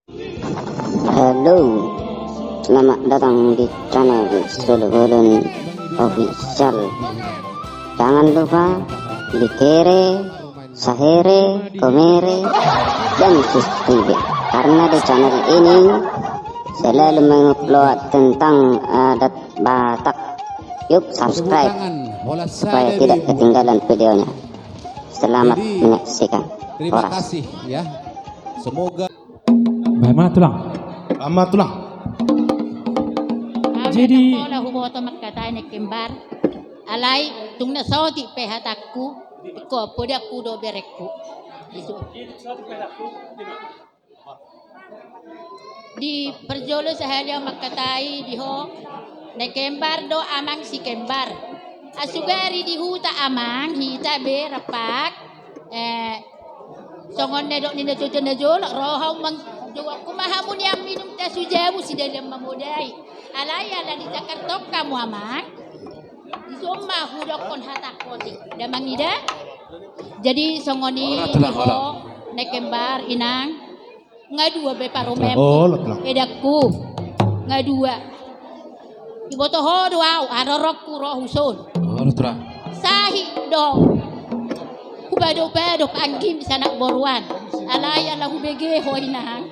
Halo, selamat datang di channel Solo Bolon Official. Jangan lupa like, share, komen, dan subscribe, karena di channel ini selalu mengupload tentang adat Batak. Yuk subscribe supaya tidak ketinggalan videonya. Selamat menyaksikan. Terima kasih ya. Semoga Bagaimana tulang? amat tulang. Jadi Ola hubo tomat kata ni kembar. Alai tung na soti pehatakku. Ko poda kudo berekku. Itu. Di perjolo sahaja makatai di ho. Na kembar do amang si kembar. Asugari di huta amang hita be rapak. Songon na do ni na cucu na jolo rohaw mang kumahamun yang minum tas sujamu si dalam memudai. Alaya la di Jakarta kamu amang. Di somma hudok kon hatak koti. Damang ida. Jadi songoni ho nek kembar inang ngadua be paromem. Edakku ngadua. Iboto ho doau arorokku roh husun. Sahi do. Kubado-bado anggim sanak boruan. Alaya la hubege ho inang.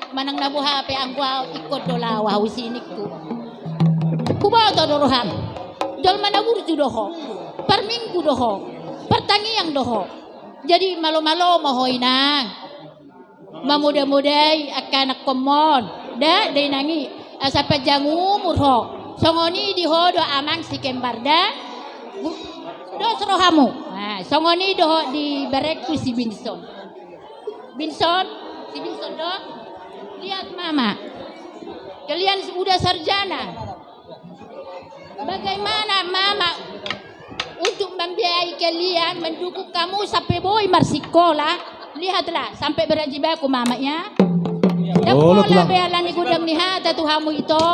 Manang nabuha pe ang wow ikot dolawa usinikku. Kuba to dorohan. Dol manabur judoho. Per minggu doho. Pertangiang doho. Jadi malo-malo mahoy nang. Mamuda-mudai akan komon. Da day nangi asa pajangu murho. Songoni diho do amang si kembar da. Do serohamu. Songoni doho di barekku si Binson. Si Binson do. Lihat mama, kalian sudah sarjana. Bagaimana mama untuk membiayai kalian, mendukung kamu sampai boy marsikola? Lihatlah sampai berajibaku mamanya. Dan pola bealan di gudang nihata tuhamu itu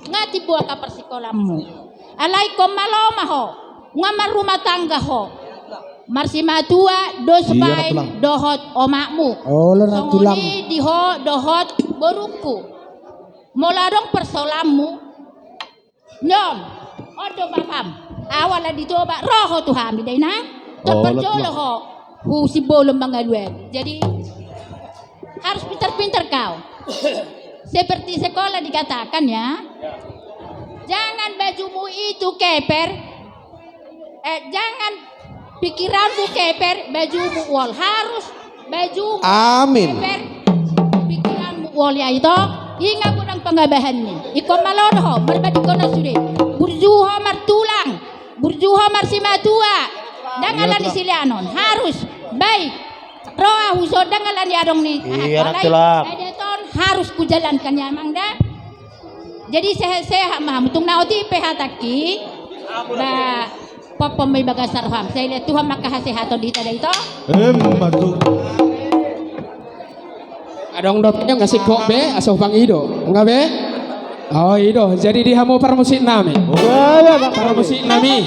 ngati buah ka persikolamu. Alaikum malomaho, ngamar rumah tangga ho. Marsi matua dos bay dohot omakmu. Songoni diho dohot boruku. Molarong persolamu. Nyom, odo bapam. Awala ditoba roho tuhami day na. Terperjolo ho. Si bolong mga luwet. Jadi harus pintar-pintar kau. Seperti sekolah dikatakan ya. Jangan bajumu itu keper. Jangan pikiranmu keper, bajumu wol. Harus baju keper, pikiranmu wol ya itu. Ingat ko ng pangabahan ni. Ikaw malono, marbadi ko na suri. Burjuho martulang, burjuho marsimatua. Dangalan ni sila anon. Harus baik. Roa huso dangalan ni adong ni. Edeton harus kujalankan ya mangda. Jadi sehat maham. Tung nauti pehataki. Papa may bagasar ham. Saya lihat Tuhan makahasihato dito dito. Batu. Adong dokternya ngasih kok be, asuh pang ido, enggak be? Oh ido, jadi di hamu permusik nami. Permusik nami.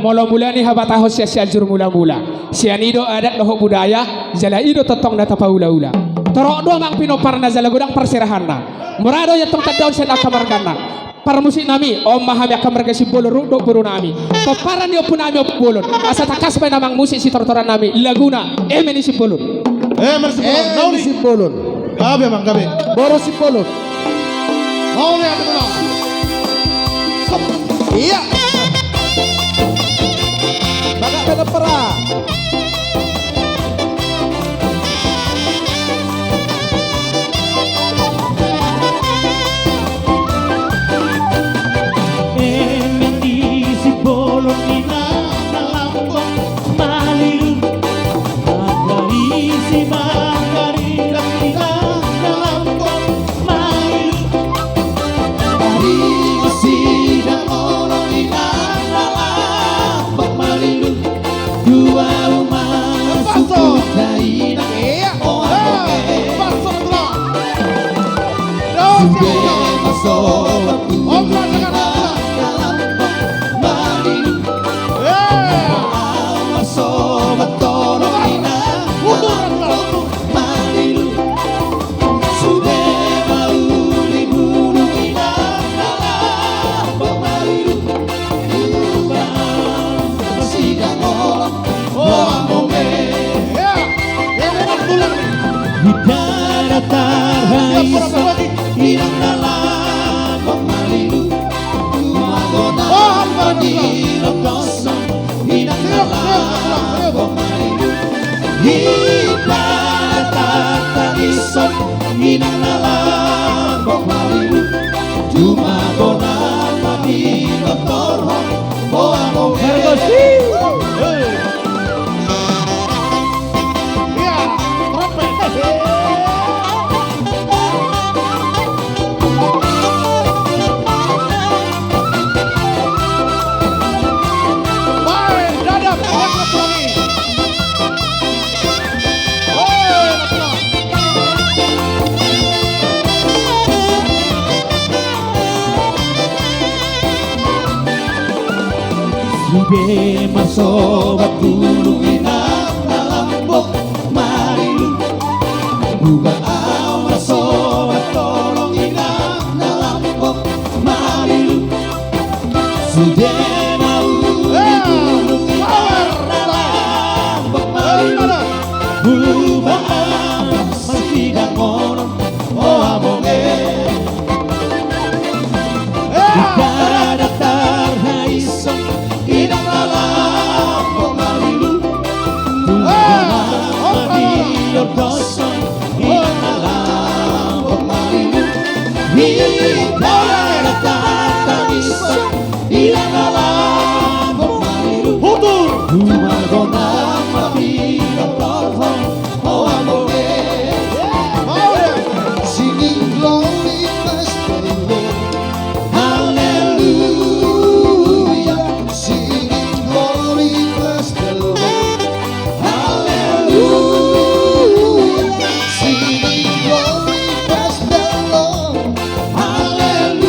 Molo mulani habataho sial jur mula-mula. Sian ido adat loho budaya, jala ido totong data paula-ula. Torok do mang pino parna jala gudang persirahanna. Murado ya tong tadaun sen akamarkanna. Para musik nami, om mahami akan mereka si bolon rudok buru nami. Paparan yo pun nami bolon. Asa takas pa namang musik si tortoran nami. Laguna, emeni si bolon. Nauli si bolon. Gabe mang gabe. Boro si bolon. Nauli ada tulang. Iya. Bagak beda pera. Siap pura-pura lagi. Oh, hamba Tuhan. Iya, trompet. Baik, dadap, dadap lagi. Sudah masobat gunung inang lambok marilu buka awal sobat tolong inang lambok marilu sudah mau di gunung inang lambok marilu buka awal tidak ngono oh abonge datar haisong inang lambok marilu Yor kosong inang lambok marilu hidara tata isong inang lambok marilu Humagona mapiro torhong oh amore Singing glory bless the Lord Hallelujah Singing glory bless the Lord Hallelujah Singing glory bless the Lord Hallelujah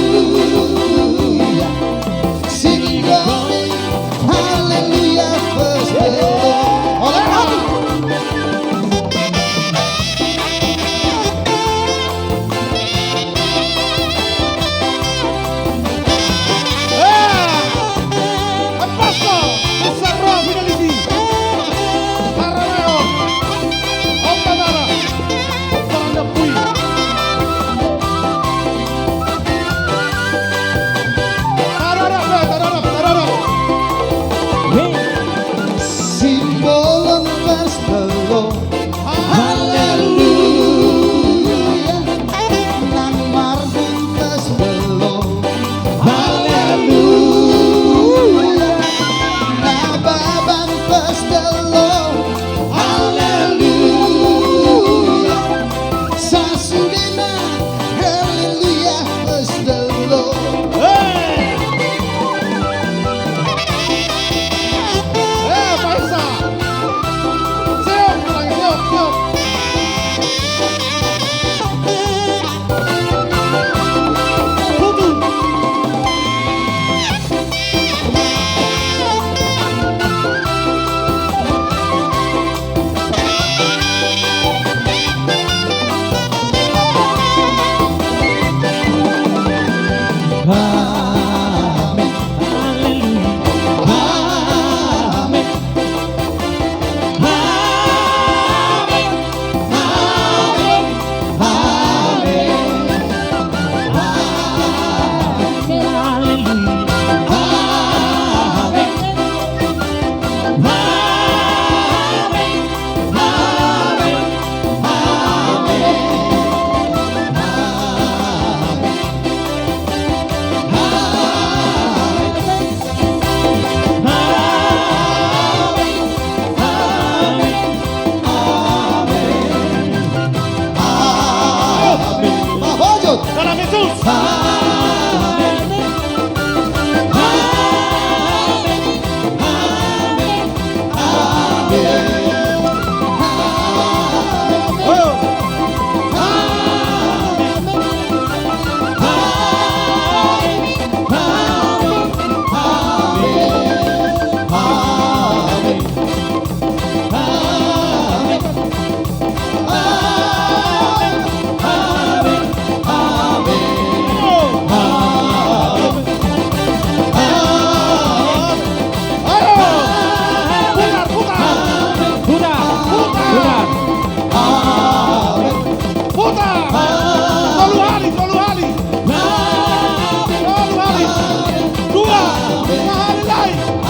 Ingat life.